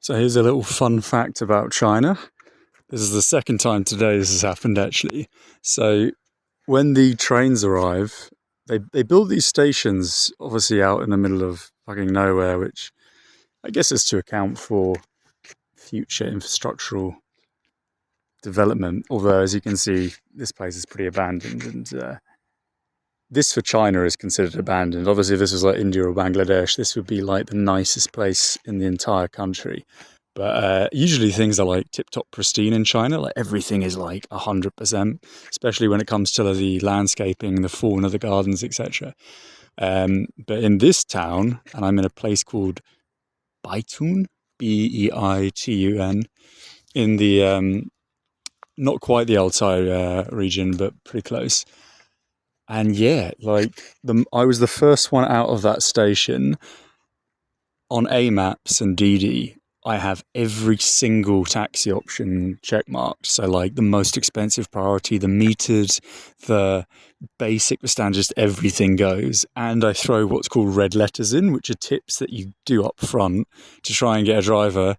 So here's a little fun fact about China. This is the second time today this has happened, actually. So when the trains arrive, they build these stations, obviously out in the middle of fucking nowhere, which I guess is to account for future infrastructural development. Although, as you can see, this place is pretty abandoned, and this for China is considered abandoned. Obviously, if this was like India or Bangladesh, this would be like the nicest place in the entire country. But usually things are like tip-top pristine in China. Like everything is like 100%, especially when it comes to the landscaping, the fauna, the gardens, etc. But in this town, and I'm in a place called Baitun, Beitun, in the not quite the Altai region, but pretty close. And yeah, I was the first one out of that station on A Maps and Didi. I have every single taxi option checkmarked. So like the most expensive priority, the metered, the basic, the standard, just everything goes. And I throw what's called red letters in, which are tips that you do up front to try and get a driver.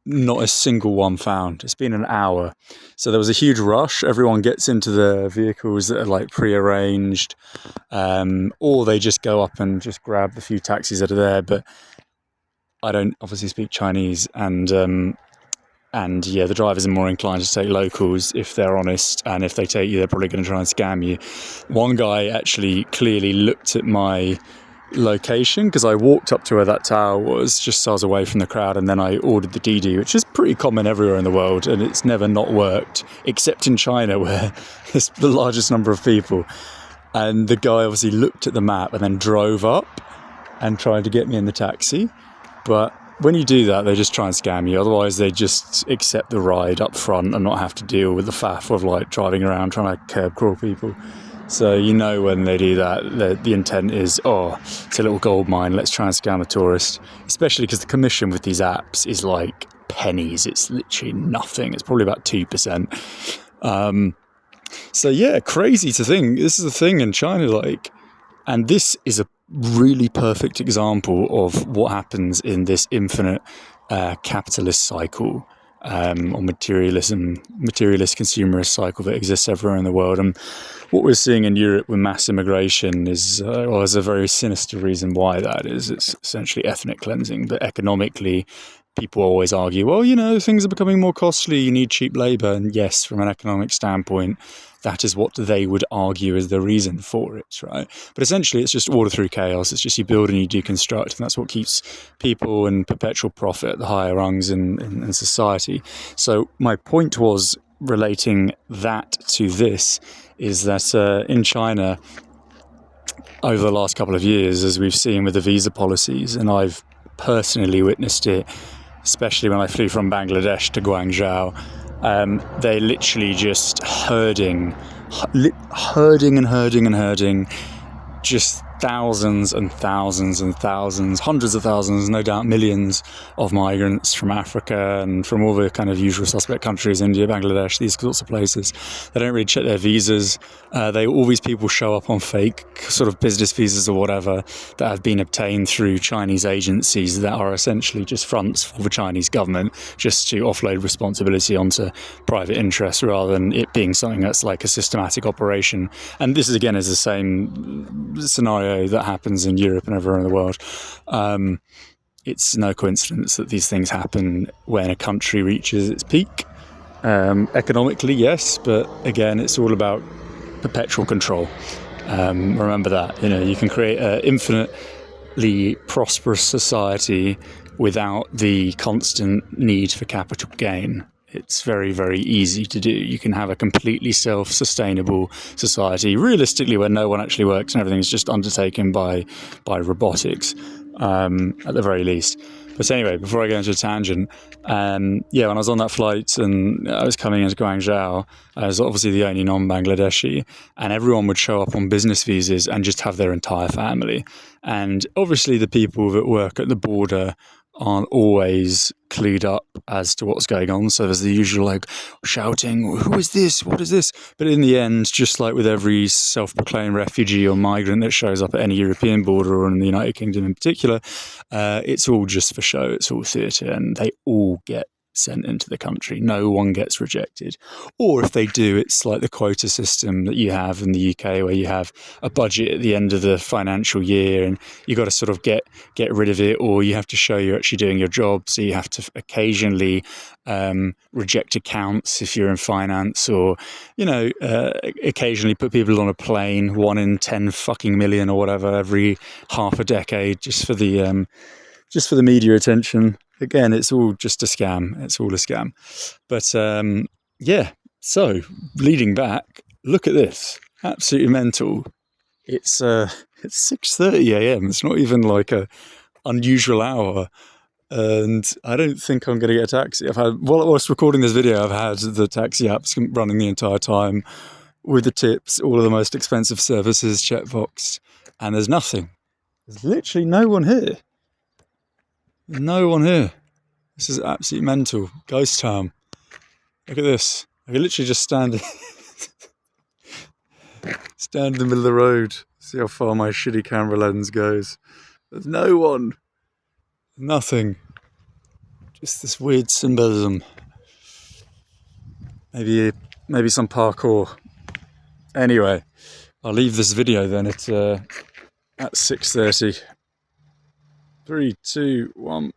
Not a single one found. It's been an hour. So there was a huge rush. Everyone gets into the vehicles that are like pre-arranged, or they just go up and just grab the few taxis that are there. But I don't obviously speak Chinese, and yeah, the drivers are more inclined to take locals if they're honest, and if they take you, they're probably going to try and scam you. One guy actually clearly looked at my location because I walked up to where that tower was, just so I was away from the crowd, and then I ordered the Didi, which is pretty common everywhere in the world, and it's never not worked, except in China where there's the largest number of people. And the guy obviously looked at the map and then drove up and tried to get me in the taxi. But when you do that, they just try and scam you. Otherwise, they just accept the ride up front and not have to deal with the faff of like driving around trying to curb crawl people. So you know when they do that, the intent is, oh, it's a little gold mine, let's try and scam a tourist. Especially because the commission with these apps is like pennies. It's literally nothing. It's probably about 2%. So yeah, crazy to think. This is a thing in China, and this is a really perfect example of what happens in this infinite capitalist cycle, or materialist consumerist cycle that exists everywhere in the world. And what we're seeing in Europe with mass immigration is, there's a very sinister reason why that is. It's essentially ethnic cleansing, but economically, people always argue, well, things are becoming more costly, you need cheap labour. And yes, from an economic standpoint, that is what they would argue is the reason for it, right? But essentially, it's just order through chaos. It's just you build and you deconstruct, and that's what keeps people in perpetual profit at the higher rungs in society. So my point was relating that to this is that in China, over the last couple of years, as we've seen with the visa policies, and I've personally witnessed it, especially when I flew from Bangladesh to Guangzhou, they're literally just herding, just thousands and thousands and thousands, hundreds of thousands, no doubt millions of migrants from Africa and from all the kind of usual suspect countries, India, Bangladesh, these sorts of places. They don't really check their visas. All these people show up on fake sort of business visas or whatever that have been obtained through Chinese agencies that are essentially just fronts for the Chinese government, just to offload responsibility onto private interests rather than it being something that's like a systematic operation. And this is the same scenario that happens in Europe and everywhere in the world. It's no coincidence that these things happen when a country reaches its peak. Economically, yes, but again, it's all about perpetual control. Remember that. You can create an infinitely prosperous society without the constant need for capital gain. It's very, very easy to do. You can have a completely self-sustainable society, realistically, where no one actually works and everything's just undertaken by robotics, at the very least. But anyway, before I go into a tangent, when I was on that flight and I was coming into Guangzhou, I was obviously the only non-Bangladeshi, and everyone would show up on business visas and just have their entire family. And obviously the people that work at the border aren't always clued up as to what's going on. So there's the usual like shouting, "Who is this? What is this?" But in the end, just like with every self-proclaimed refugee or migrant that shows up at any European border or in the United Kingdom in particular, it's all just for show. It's all theatre, and they all get sent into the country. No one gets rejected. Or if they do, it's like the quota system that you have in the UK, where you have a budget at the end of the financial year and you got to sort of get rid of it, or you have to show you're actually doing your job. So you have to occasionally reject accounts if you're in finance, or, occasionally put people on a plane, 1 in 10 fucking million or whatever, every half a decade, just for the media attention. Again, it's all just a scam. It's all a scam. But yeah, so leading back, look at this. Absolutely mental. It's 6:30 a.m. It's not even like a unusual hour. And I don't think I'm going to get a taxi. While I was recording this video, I've had the taxi apps running the entire time with the tips, all of the most expensive services checkboxed, and there's nothing. There's literally no one here. No one here. This is absolutely mental. Ghost town. Look at this. I can literally just stand in the middle of the road. See how far my shitty camera lens goes. There's no one. Nothing. Just this weird symbolism. Maybe some parkour. Anyway, I'll leave this video then at 6:30. 3, 2, 1.